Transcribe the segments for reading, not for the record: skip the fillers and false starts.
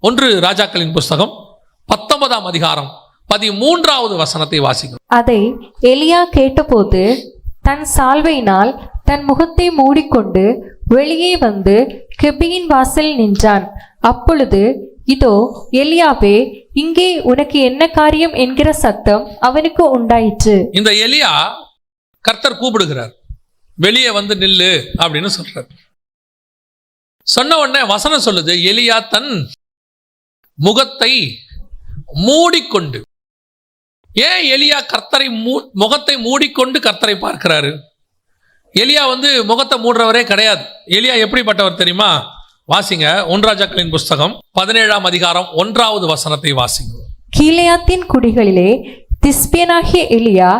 ஒன்று ராஜாக்களின் புஸ்தகம் 19ஆம் அதிகாரம் 13வது வசனத்தை வாசிக்கும். அதை எலியா கேட்டபோது தன் சால்வையினால் தன் முகத்தை மூடிக்கொண்டு வெளியே வந்து கெபியின் வாசல் நின்றான். அப்பொழுது இதோ எலியாவே, இங்கே உனக்கு என்ன காரியம் என்கிற சத்தம் அவனுக்கு உண்டாயிற்று. இந்த எலியா கர்த்தர் கூப்பிடுகிறார், வெளியே வந்து நில்லு அப்படின்னு சொல்றார். சொன்ன உடனே வசனம் சொல்லுது, எலியா தன் முகத்தை மூடிக்கொண்டு. ஏன் எலியா கர்த்தரை முகத்தை மூடிக்கொண்டு கர்த்தரை பார்க்கிறாரு? எலியா முகத்தை மூடுறவரே கிடையாது. எலியா எப்படிப்பட்டவர் தெரியுமா? வாசிங்க, 1 ராஜாக்களின் புஸ்தகம் 17ஆம் அதிகாரம் 1வது வசனத்தை வாசிங்க. கீலேயாத்தின் குடிகளிலே திஸ்பியனாகிய எலியா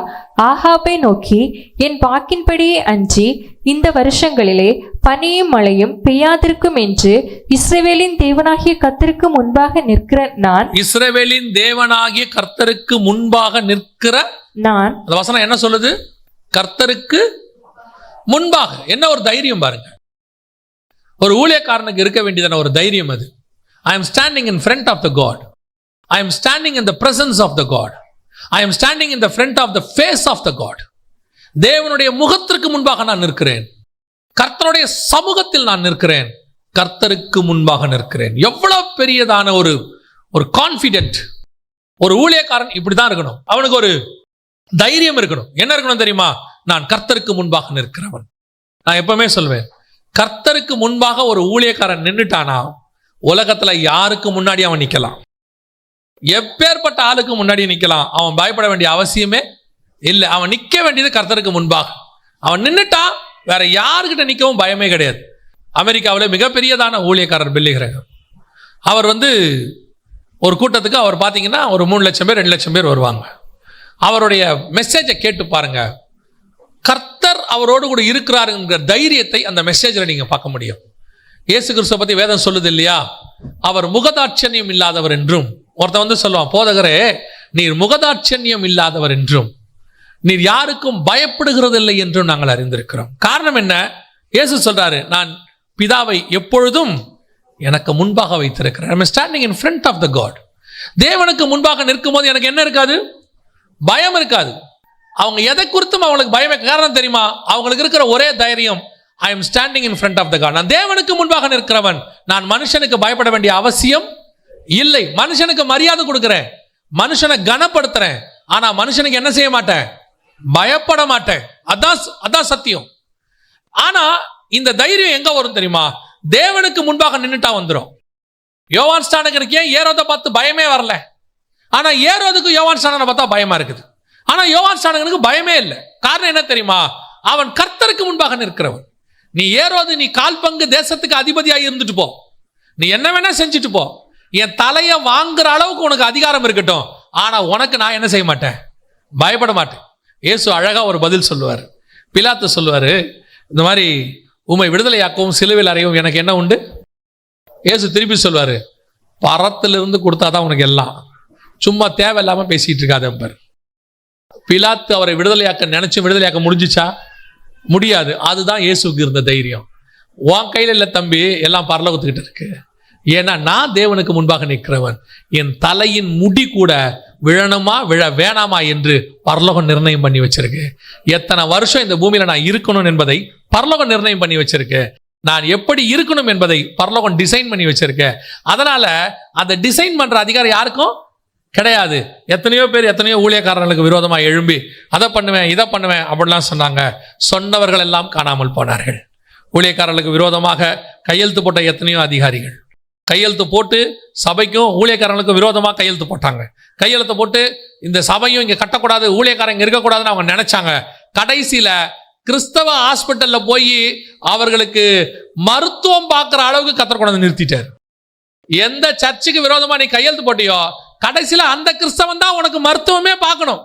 ஆகாபை நோக்கி, என் வாக்கின்படியே அன்றி இந்த வருஷங்களிலே பனியும் மழையும் பெய்யாதிருக்கும் என்று இஸ்ரவேலின் தேவனாகிய கர்த்தருக்கு முன்பாக நிற்கிற நான். இஸ்ரவேலின் தேவனாகிய கர்த்தருக்கு முன்பாக நிற்கிற நான். அந்த வசனம் என்ன சொல்லுது? கர்த்தருக்கு முன்பாக. என்ன ஒரு தைரியம் பாருங்க! ஒரு ஊழியக்காரனுக்கு இருக்க வேண்டியதான ஒரு தைரியம் அது. I am standing in front of the God. I am standing in the presence of the God. I am standing in the front of the face of the God. தேவனுடைய முகத்திற்கு முன்பாக நான் நிற்கிறேன். கர்த்தருடைய சமூகத்தில் நான் நிற்கிறேன். கர்த்தருக்கு முன்பாக நிற்கிறேன். எவ்வளவு பெரியதான ஒரு கான்ஃபிடென்ட்! ஒரு ஊழியக்காரன் இப்படிதான் இருக்கணும். அவனுக்கு ஒரு தைரியம் இருக்கணும். என்ன இருக்கணும் தெரியுமா? நான் கர்த்தருக்கு முன்பாக நிற்கிறவன். நான் எப்பவுமே சொல்வேன், கர்த்தருக்கு முன்பாக ஒரு ஊழியக்காரன் நின்றுட்டானா உலகத்துல யாருக்கு முன்னாடி அவன் நிக்கலாம். எப்பேற்பட்ட ஆளுக்கு முன்னாடி நிக்கலாம். அவன் பயப்பட வேண்டிய அவசியமே இல்லை. அவன் நிக்க வேண்டியது கர்த்தருக்கு முன்பாக. அவன் நின்றுட்டான், வேற யாருக்கிட்ட நிக்கவும் பயமே கிடையாது. அமெரிக்காவில் மிகப்பெரியதான ஊழியக்காரர் பில்லி கிரஹாம். அவர் ஒரு கூட்டத்துக்கு அவர் பார்த்தீங்கன்னா ஒரு 3 லட்சம் பேர் 2 லட்சம் பேர் வருவாங்க. அவருடைய மெசேஜை கேட்டு பாருங்க. கர்த்தர் அவரோடு கூட இருக்கிறாருங்கிற தைரியத்தை அந்த மெசேஜில் நீங்க பார்க்க முடியும். இயேசு கிறிஸ்துவை பத்தி வேதம் சொல்லுது இல்லையா? அவர் முகதாட்சண்யம் இல்லாதவர் என்றும். ஒருத்தன் சொல்லுவான், போதகரே நீர் முகதாட்சண்யம் இல்லாதவர் என்றும் நீர் யாருக்கும் பயப்படுகிறது இல்லை என்றும் நாங்கள் அறிந்திருக்கிறோம். காரணம் என்ன? இயேசு சொல்றாரு, நான் பிதாவை எப்பொழுதும் எனக்கு முன்பாக வைத்திருக்கிறேன். I'm standing in front of the God. தேவனுக்கு முன்பாக நிற்கும் போது எனக்கு என்ன இருக்காது? பயம் இருக்காது. அவங்க எதை குறித்தும் அவங்களுக்கு பயமே. காரணம் தெரியுமா? அவங்களுக்கு இருக்கிற ஒரே தைரியம், I am standing in front of the God. நான் தேவனுக்கு முன்பாக நிற்கிறவன். நான் மனுஷனுக்கு பயப்பட வேண்டிய அவசியம் இல்லை. மனுஷனுக்கு மரியாதை கொடுக்கிறேன், மனுஷனை கனப்படுத்துறேன். ஆனா மனுஷனுக்கு என்ன செய்ய மாட்டேன்? பயப்பட மாட்டேன். அதான் சத்தியம். ஆனா இந்த தைரியம் எங்க வரும் தெரியுமா? தேவனுக்கு முன்பாக நின்றுட்டா வந்துடும். யோவான் ஸ்நானகனுக்கு ஏன் ஏரோதை பார்த்து பயமே வரல? ஆனா ஏரோதுக்கு யோவான் ஸ்நானகனை பார்த்தா பயமா இருக்குது. ஆனா யோவான் ஸ்நானகனுக்கு பயமே இல்லை. காரணம் என்ன தெரியுமா? அவன் கர்த்தருக்கு முன்பாக நிற்கிறவன். நீ ஏரோது, நீ 1/4 பங்கு தேசத்துக்கு அதிபதியாக இருந்துட்டு போ, நீ என்ன வேணா செஞ்சுட்டு போ, என் தலையை வாங்குற அளவுக்கு உனக்கு அதிகாரம் இருக்கட்டும். ஆனா உனக்கு நான் என்ன செய்ய மாட்டேன்? பயப்பட மாட்டேன். இயேசு அழகா ஒரு பதில் சொல்லுவார். பிலாத்து சொல்லுவாரு, இந்த மாதிரி உம்மை விடுதலையாக்கவும் சிலுவையில் அறையவும் எனக்கு என்ன உண்டு? இயேசு திருப்பி சொல்வாரு, பரத்திலிருந்து கொடுத்தாதான் உனக்கு எல்லாம், சும்மா தேவையில்லாம பேசிட்டு இருக்காத. பிலாத்து அவரை விடுதலையாக்க நினைச்சு விடுதலையாக்க முடிஞ்சிச்சா? முடியாது. அதுதான் இயேசுக்கு இருந்த தைரியம். உன் கையில இல்ல தம்பி, எல்லாம் பரலோகத்துக்கிட்ட இருக்கு. ஏன்னா நான் தேவனுக்கு முன்பாக நிற்கிறவன். என் தலையின் முடி கூட விழணுமா விழ வேணாமா என்று பரலோகம் நிர்ணயம் பண்ணி வச்சிருக்கு. எத்தனை வருஷம் இந்த பூமியில நான் இருக்கணும் என்பதை பரலோகம் நிர்ணயம் பண்ணி வச்சிருக்கு. நான் எப்படி இருக்கணும் என்பதை பரலோகம் டிசைன் பண்ணி வச்சிருக்கேன். அதனால அந்த டிசைன் பண்ற அதிகாரம் யாருக்கும் கிடையாது. எத்தனையோ பேர் எத்தனையோ ஊழியக்காரர்களுக்கு விரோதமாக எழும்பி அதை பண்ணுவேன் இதை பண்ணுவேன் அப்படிலாம் சொன்னாங்க. சொன்னவர்கள் எல்லாம் காணாமல் போனார்கள். ஊழியக்காரர்களுக்கு விரோதமாக கையெழுத்து போட்ட எத்தனையோ அதிகாரிகள் கையெழுத்து போட்டு சபைக்கும் ஊழியக்காரர்களுக்கும் விரோதமாக கையெழுத்து போட்டாங்க. கையெழுத்து போட்டு இந்த சபையும் இங்கே கட்டக்கூடாது, ஊழியக்காரங்க இங்கே இருக்கக்கூடாதுன்னு அவங்க நினைச்சாங்க. கடைசியில கிறிஸ்தவ ஹாஸ்பிட்டல்ல போய் அவர்களுக்கு மருத்துவம் பார்க்குற அளவுக்கு கர்த்தர் கொண்டு நிறுத்திட்டார். எந்த சர்ச்சுக்கு விரோதமா நீ கையெழுத்து போட்டியோ கடைசியில அந்த கிறிஸ்தவன் தான் உனக்கு மருத்துவமே பார்க்கணும்.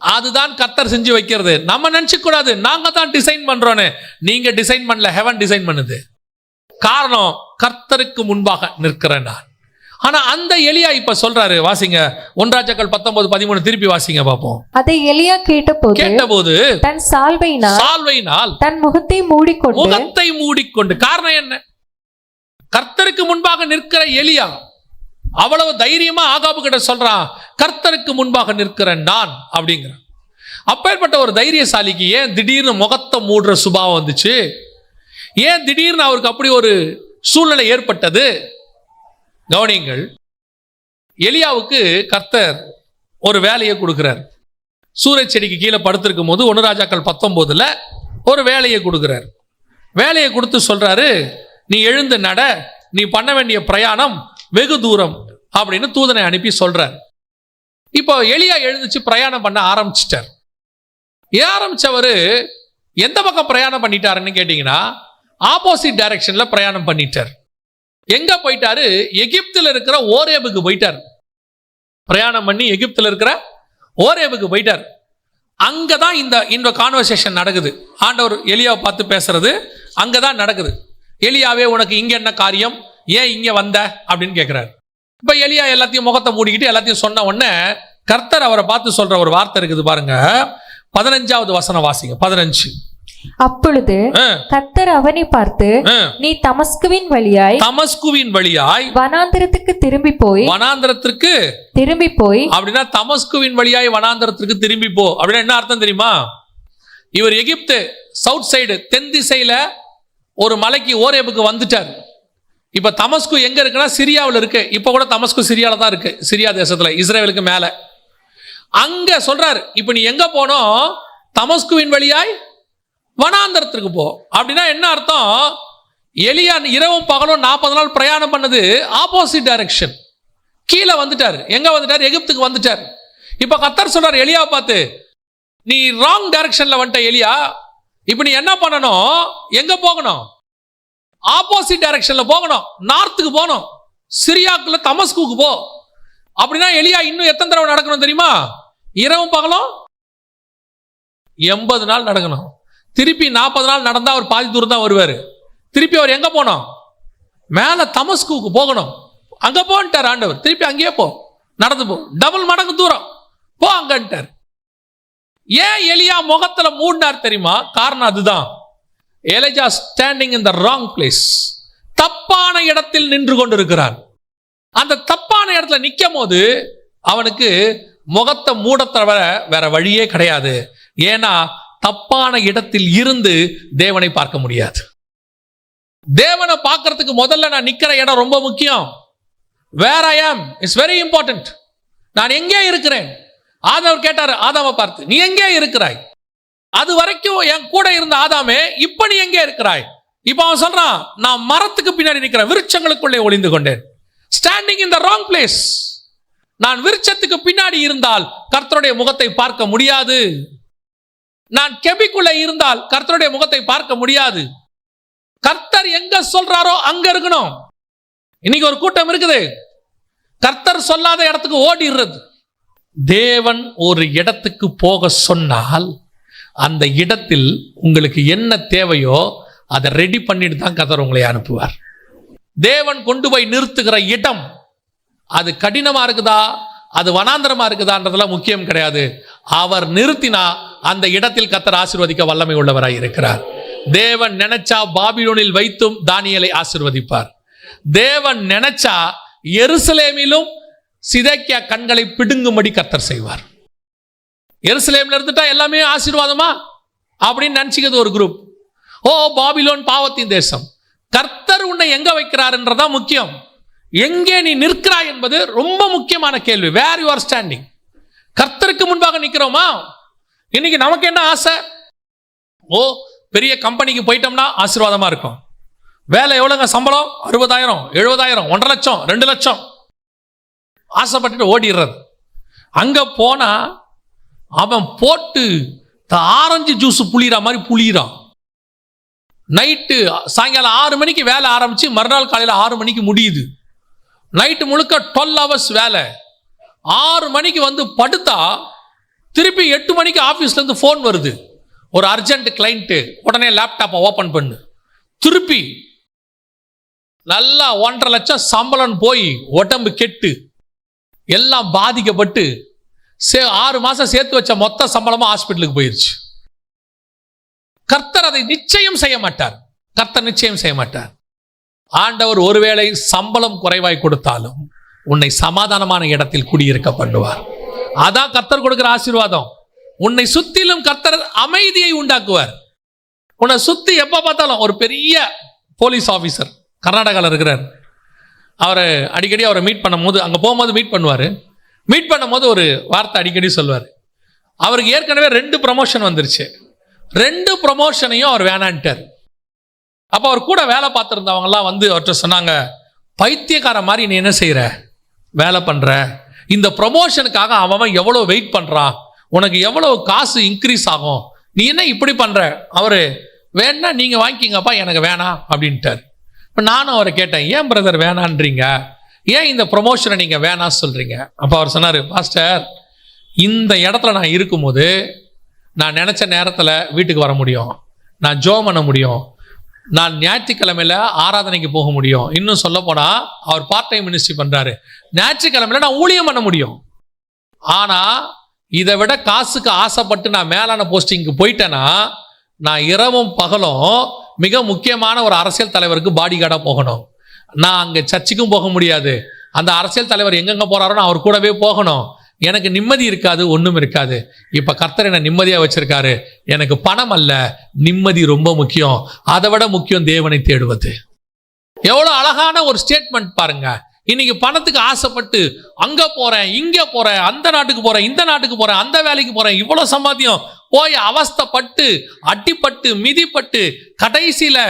அதுதான் கர்த்தர் செஞ்சு வைக்கிறது. நம்ம நினைச்சுக்க கூடாது நாங்க தான் டிசைன் பண்றோன்னு. நீங்க டிசைன் பண்ணல, ஹெவன் டிசைன் பண்ணுது. காரணம், கர்த்தருக்கு முன்பாக நிற்கிறேன் நான். ஆனா அந்த எலியா இப்ப சொல்றாரு, வாசிங்க 1 ராஜாக்கள் 19:13 திருப்பி வாசிங்க பாப்போம். அதை எலியா கேட்டபோது தன் சால்வையினால் தன் முகத்தை மூடிக்கொண்டு. காரணம் என்ன? கர்த்தருக்கு முன்பாக நிற்கிற எலியா அவ்வளவு தைரியமா ஆகாபு கிட்ட சொல்றான், கர்த்தருக்கு முன்பாக நிற்கிறேன் நான் அப்படிங்கிறான். அப்பேற்பட்ட ஒரு தைரியசாலிக்கு ஏன் திடீர்னு முகத்தை மூடுற சுபாவம் வந்துச்சு? ஏன் திடீர்னு அவருக்கு அப்படி ஒரு சூழ்நிலை ஏற்பட்டது? கவனிங்கள், எலியாவுக்கு கர்த்தர் ஒரு வேலையை கொடுக்கிறார். சூரிய செடிக்கு கீழே படுத்திருக்கும் போது 1 ராஜாக்கள் 19 ஒரு வேலையை கொடுக்கிறார். வேலையை கொடுத்து சொல்றாரு, நீ எழுந்து நட, நீ பண்ண வேண்டிய பிரயாணம் வெகு தூரம் அப்படின்னு தூதனை அனுப்பி சொல்றார். இப்போ எலியா எழுந்துச்சு பிரயாணம் பண்ண ஆரம்பிச்சிட்டார். ஆரம்பிச்சவர் எந்த பக்கம் பிரயாணம் பண்ணிட்டாருன்னு கேட்டீங்கன்னா, ஆப்போசிட் டைரக்ஷன்ல பிரயாணம் பண்ணிட்டார். எங்க போயிட்டாரு? எகிப்தில் இருக்கிற ஓரேபுக்கு போயிட்டார். பிரயாணம் பண்ணி எகிப்தில் இருக்கிற ஓரேபுக்கு போயிட்டார். அங்கதான் இந்த கான்வர்சேஷன் நடக்குது. ஆண்டவர் எலியாவை பார்த்து பேசுறது அங்கதான் நடக்குது. எலியாவே, உனக்கு இங்க என்ன காரியம், ஏன் இங்க வந்த அப்படின்னு கேட்கிறார். இப்ப எலியா எல்லாத்தையும் முகத்தை மூடிக்கிட்டு எல்லாத்தையும் சொன்ன உடனே கர்த்தர் அவரை பார்த்து சொல்ற ஒரு வார்த்தை இருக்குது பாருங்க. 15வது வசனம் வாசிங்க. 15. அப்பொழுது கர்த்தர் அவனை பார்த்து, நீ தமஸ்குவின் வழியாய் வனாந்திரத்துக்கு திரும்பி போய் அப்படின்னா தமஸ்குவின் வழியாய் வனாந்திரத்திற்கு திரும்பி போ அப்படின்னா என்ன அர்த்தம் தெரியுமா? இவர் எகிப்து சவுத் சைடு தென் திசையில ஒரு மலைக்கு ஓரேபுக்கு வந்துட்டார். இப்ப தமஸ்கு எங்க இருக்குன்னா சிரியாவில் இருக்கு. இப்ப கூட தமஸ்கு சிரியால தான் இருக்கு, சிரியா தேசத்துல, இஸ்ரேலுக்கு மேல. அங்க சொல்றாரு, இப்ப நீ எங்க போனோம்? தமஸ்குவின் வழியாய் வனாந்தரத்திற்கு போ. அப்படின்னா என்ன அர்த்தம்? எலியா இரவும் பகலும் 40 நாள் பிரயாணம் பண்ணது ஆப்போசிட் டைரக்ஷன். கீழே வந்துட்டார். எங்க வந்துட்டார்? எகிப்துக்கு வந்துட்டார். இப்ப கர்த்தர் சொல்றார் எலியாவை பார்த்து, நீ ராங் டைரக்ஷன்ல வந்துட்ட எலியா. இப்ப நீ என்ன பண்ணணும்? எங்க போகணும்? ஆப்போசிட் டைரக்ஷன்ல போகணும், நார்த்துக்கு போகணும், சிரியாக்குள்ள தமஸ்குக்கு போ. அப்படின்னா எலியா இன்னும் எத்தனை தடவை நடக்கணும் தெரியுமா? இரவும் பகலும் 80 நாள் நடக்கணும். திருப்பி 40 நாள் நடந்தா அவர் பாதி தூரம் தான் வருவார். திருப்பி அவர் எங்க போனோம்? மேல தமஸ்குக்கு போகணும். அங்க போன்ட்டார் ஆண்டவர். திருப்பி அங்கேயே போ, நடந்து போ, டபுள் மடங்கு தூரம் போ அங்கன்ட்டார். ஏன் எலியா முகத்துல மூடினார் தெரியுமா? காரணம் அதுதான். எலியா standing in the wrong place. தப்பான இடத்தில் நின்று கொண்டிருக்கிறான். அந்த தப்பான இடத்துல நிற்கும் போது அவனுக்கு முகத்தை மூட தவிர வேற வழியே கிடையாது. ஏன்னா தப்பான இடத்தில் இருந்து தேவனை பார்க்க முடியாது. தேவனை பார்க்கறதுக்கு முதல்ல நான் நிக்கிற இடம் ரொம்ப முக்கியம். வேர் ஐ ஆம் இஸ் வெரி இம்பார்ட்டன்ட். நான் எங்கே இருக்கிறேன்? ஆதாம் கேட்டாரு ஆதாமை பார்த்து, நீ எங்கே இருக்கிறாய்? அது வரைக்கும் என் கூட இருந்த ஆதாமே, இப்ப நீ எங்கே இருக்கிறாய்? இப்ப அவன் சொல்றான், நான் மரத்துக்கு பின்னாடி நிற்கிறேன், விருட்சங்களுக்குள்ளே ஒளிந்து கொண்டேன். Standing in the wrong place. நான் விருட்சத்துக்கு பின்னாடி இருந்தால் கர்த்தருடைய முகத்தை பார்க்க முடியாது. நான் கெபிக்குள்ள இருந்தால் கர்த்தருடைய முகத்தை பார்க்க முடியாது. கர்த்தர் எங்க சொல்றாரோ அங்க இருக்கணும். இன்னைக்கு ஒரு கூட்டம் இருக்குது, கர்த்தர் சொல்லாத இடத்துக்கு ஓடிடுறது. தேவன் ஒரு இடத்துக்கு போக சொன்னால் அந்த இடத்தில் உங்களுக்கு என்ன தேவையோ அதை ரெடி பண்ணிட்டு தான் கர்த்தர் உங்களை அனுப்புவார். தேவன் கொண்டு போய் நிறுத்துகிற இடம் அது கடினமா இருக்குதா, அது வனாந்தரமா இருக்குதான்றதெல்லாம் முக்கியம் கிடையாது. அவர் நிறுத்தினா அந்த இடத்தில் கர்த்தர் ஆசீர்வதிக்க வல்லமை உள்ளவராய் இருக்கிறார். தேவன் நினைச்சா பாபிலோனில் வைத்தும் தானியேலை ஆசீர்வதிப்பார். தேவன் நினைச்சா எருசலேமிலும் சிதேக்கியா கண்களை பிடுங்கும்படி கர்த்தர் செய்வார். எருசலேம்ல இருந்துட்டா எல்லாமே ஆசீர்வாதமா அப்படின்னு நினைச்சுக்கிறது ஒரு குரூப். ஓ, பாபிலோன் பாவத்தின் தேசம். கர்த்தர் உன்னை எங்க வைக்கிறார்ன்றதா முக்கியம். எங்கே நீ நிற்கிறாய் என்பது ரொம்ப முக்கியமான கேள்வி. Where you are standing. கர்த்தருக்கு முன்பாக நிற்கிறோமா? இன்னைக்கு நமக்கு என்ன ஆசை? ஓ, பெரிய கம்பெனிக்கு போயிட்டோம்னா ஆசீர்வாதமா இருக்கும். வேலை எவ்வளவுங்க சம்பளம்? 60,000, 70,000, 1.5 லட்சம், 2 லட்சம். ஆசைப்பட்டுட்டு ஓடிடுறது. அங்க போனா அவன் போட்டு ஆரஞ்சு ஜூஸ் புளிகிற மாதிரி புளிகிறான். நைட்டு சாயங்காலம் 6 மணிக்கு வேலை ஆரம்பிச்சு மறுநாள் காலையில் 6 மணிக்கு முடியுது. நைட்டு முழுக்க 12 hours வேலை. 6 மணிக்கு வந்து படுத்தா திருப்பி 8 மணிக்கு ஆஃபீஸ்ல இருந்து ஃபோன் வருது, ஒரு அர்ஜென்ட் கிளைண்ட்டு, உடனே லேப்டாப்பை ஓப்பன் பண்ணு. திருப்பி நல்லா 1.5 லட்சம் சம்பளம் போய் உடம்பு கெட்டு எல்லாம் பாதிக்கப்பட்டு 6 மாசம் சேர்த்து வச்ச மொத்த சம்பளமும் ஹாஸ்பிட்டலுக்கு போயிருச்சு. கர்த்தர் அதை நிச்சயம் செய்ய மாட்டார். கர்த்தர் நிச்சயம் செய்ய மாட்டார். ஆண்டவர் ஒருவேளை சம்பளம் குறைவாய் கொடுத்தாலும், உன்னை சமாதானமான இடத்தில் குடியிருக்க பண்ணுவார். அதான் கர்த்தர் கொடுக்கிற ஆசீர்வாதம். உன்னை சுத்திலும் கர்த்தர் அமைதியை உண்டாக்குவார். உன்னை சுத்தி எப்ப பார்த்தாலும் ஒரு பெரிய போலீஸ் ஆபீசர் கர்நாடகாவில் இருக்கிறார். அடிக்கடி அவரை மீட் பண்ணும்போது, அங்கே போகும்போது மீட் பண்ணுவார். மீட் பண்ணும்போது ஒரு வார்த்தை அடிக்கடி சொல்லுவார். அவருக்கு ஏற்கனவே 2 ப்ரமோஷன் வந்துருச்சு. 2 ப்ரமோஷனையும் அவர் வேணான்ட்டார். அப்போ அவர் கூட வேலை பார்த்துருந்தவங்கலாம் வந்து அவர்கிட்ட சொன்னாங்க, பைத்தியக்கார மாதிரி நீ என்ன செய்கிற, வேலை பண்ணுற, இந்த ப்ரமோஷனுக்காக அவன் எவ்வளோ வெயிட் பண்ணுறான், உனக்கு எவ்வளோ காசு இன்க்ரீஸ் ஆகும், நீ என்ன இப்படி பண்ணுற. அவர் வேணா நீங்கள் வாங்கிக்கிங்கப்பா, எனக்கு வேணாம் அப்படின்ட்டார். இப்போ நானும் அவரை கேட்டேன், ஏன் பிரதர் வேணான்றீங்க, ஏன் இந்த ப்ரொமோஷனை நீங்கள் வேணான்னு சொல்கிறீங்க. அப்போ அவர் சொன்னார், பாஸ்டர், இந்த இடத்துல நான் இருக்கும்போது நான் நினச்ச நேரத்தில் வீட்டுக்கு வர முடியும், நான் ஜெபம் பண்ண முடியும், நான் ஞாயிற்றுக்கிழமையில் ஆராதனைக்கு போக முடியும். இன்னும் சொல்ல போனால் அவர் பார்ட் டைம் மினிஸ்ட்ரி பண்ணுறாரு. ஞாயிற்றுக்கிழமையில் நான் ஊழியம் பண்ண முடியும். ஆனால் இதை விட காசுக்கு ஆசைப்பட்டு நான் மேலான போஸ்டிங்க்கு போயிட்டேன்னா நான் இரவும் பகலும் மிக முக்கியமான ஒரு அரசியல் தலைவருக்கு பாடி கார்டாக போகணும். நான் அங்கே சர்ச்சுக்கும் போக முடியாது. அந்த அரசியல் தலைவர் எங்கெங்கே போகிறாரோ நான் அவர் கூடவே போகணும். எனக்கு நிம்மதி இருக்காது, ஒன்றும் இருக்காது. இப்போ கர்த்தர் என்னை நிம்மதியாக வச்சிருக்காரு. எனக்கு பணம் அல்ல, நிம்மதி ரொம்ப முக்கியம். அதை விட முக்கியம் தேவனை தேடுவது. எவ்வளோ அழகான ஒரு ஸ்டேட்மெண்ட் பாருங்க. இன்னைக்கு பணத்துக்கு ஆசைப்பட்டு அங்கே போகிறேன், இங்கே போகிறேன், அந்த நாட்டுக்கு போகிறேன், இந்த நாட்டுக்கு போகிறேன், அந்த வேலைக்கு போகிறேன், இவ்வளோ சம்பாத்தியம் போய் அவஸ்தைப்பட்டு அடிப்பட்டு மிதிப்பட்டு கடைசியில்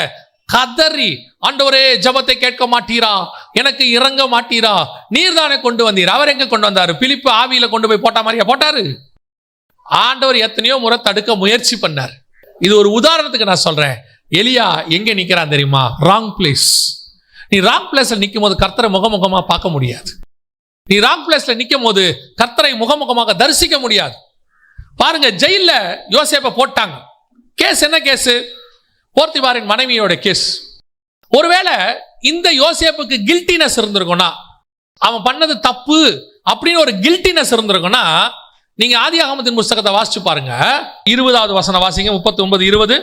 கதறி, ஆண்டவரே ஜெபத்தை கேட்க மாட்டீரா, எனக்கு இறங்க மாட்டீரா, நீர் தானே கொண்டு வந்தீர். அவர் எங்க கொண்டு வந்தாரு? பிலிப்பு ஆவியில கொண்டு போய் போட்ட மாதிரியா போட்டாரு? ஆண்டவர் எத்தனையோ முறை தடுக்க முயற்சி பண்ணார். இது ஒரு உதாரணத்துக்கு நான் சொல்றேன். எலியா எங்க நிக்கிறான் தெரியுமா? Wrong place. நீ ராங் பிளேஸ்ல நிற்கும் போது கர்த்தரை முகமுகமா பார்க்க முடியாது. நீ ராங் பிளேஸ்ல நிற்கும் போது கர்த்தரை முகமுகமாக தரிசிக்க முடியாது. பாருங்க, ஜெயில யோசேப்பை போட்டாங்க. கேஸ் என்ன கேஸ்? போர்த்திபாரின் மனைவியோட கேஸ். ஒருவேளை இந்த யோசேப்புக்கு கில்ட்டினஸ் இருந்திருக்கும்னா, அவன் பண்ணது தப்பு அப்படின்னு ஒரு கில்ட்டினஸ் இருந்திருக்கும்னா, நீங்க ஆதியாகமத்தின் புஸ்தகத்தை வாசிச்சு பாருங்க. 20வது வசனம் வாசிங்க. 39:20.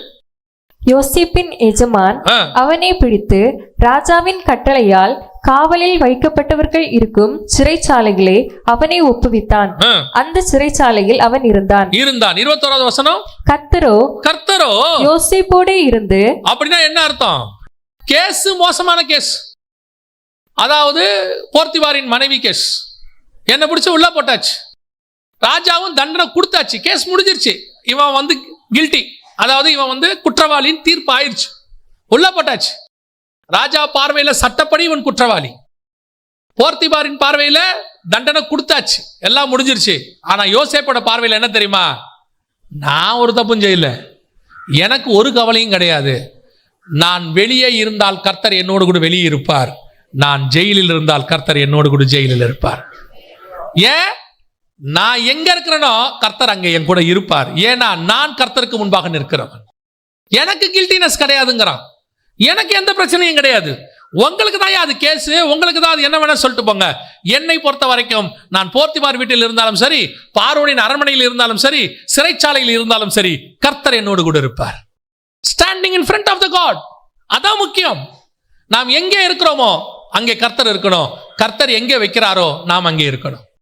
யோசேப்பின் எஜமான் அவனை பிடித்து ராஜாவின் கட்டளையால் காவலில் வைக்கப்பட்டவர்கள் இருக்கும் சிறைச்சாலைகளே அவனை ஒப்புவித்தான். அந்த சிறைச்சாலையில் அவன் இருந்தான். 21வது வசனம். கர்த்தரோ யோசேப்போடே இருந்து. அப்படின்னா என்ன அர்த்தம்? கேஸ் மோசமான கேஸ். அதாவது போர்த்திபாரின் மனைவி கேஸ். என்ன பிடிச்சு உள்ள போட்டாச்சு. ராஜாவும் தண்டனை கொடுத்தாச்சு. கேஸ் முடிஞ்சிருச்சு. இவன் வந்து கில்ட்டி, அதாவது இவன் வந்து குற்றவாளியின் தீர்ப்பு ஆயிடுச்சு. உள்ள போட்டாச்சு. ராஜா பார்வையில சட்டப்படி இவன் குற்றவாளி. போர்த்திபாரின் பார்வையில தண்டனை கொடுத்தாச்சு. எல்லாம் முடிஞ்சிருச்சு. ஆனா யோசேப்போட பார்வையில என்ன தெரியுமா? நான் ஒரு தப்பும் செய்யல, எனக்கு ஒரு கவலையும் கிடையாது. நான் வெளியே இருந்தால் கர்த்தர் என்னோடு கூட வெளியே இருப்பார், நான் ஜெயிலில் இருந்தால் கர்த்தர் என்னோடு கூட ஜெயிலில் இருப்பார். ஏன்? நான் எங்க இருக்கிறேனோ கர்த்தர் அங்கே என் கூட இருப்பார். ஏன்னா நான் கர்த்தருக்கு முன்பாக நிற்கிறவன். எனக்கு கில்ட்டினஸ் கிடையாதுங்கிறான். எனக்கு எந்த பிரச்சனையும் கிடையாது. உங்களுக்கு தான் அது கேஸ், உங்களுக்கு தான் அது என்ன வேணா சொல்லிட்டு போங்க. என்னை பொறுத்த வரைக்கும் நான் போர்த்திபார் வீட்டில் இருந்தாலும் சரி, பார்வோனின் அரண்மனையில் இருந்தாலும் சரி, சிறைச்சாலையில் இருந்தாலும் சரி, கர்த்தர் என்னோடு கூட இருப்பார். Standing in front of the God, அதான் முக்கியம். நாம் எங்கே இருக்கிறோமோ அங்கே கர்த்தர் இருக்கணும். கர்த்தர் எங்கே வைக்கிறாரோ நாம் அங்கே இருக்கணும்.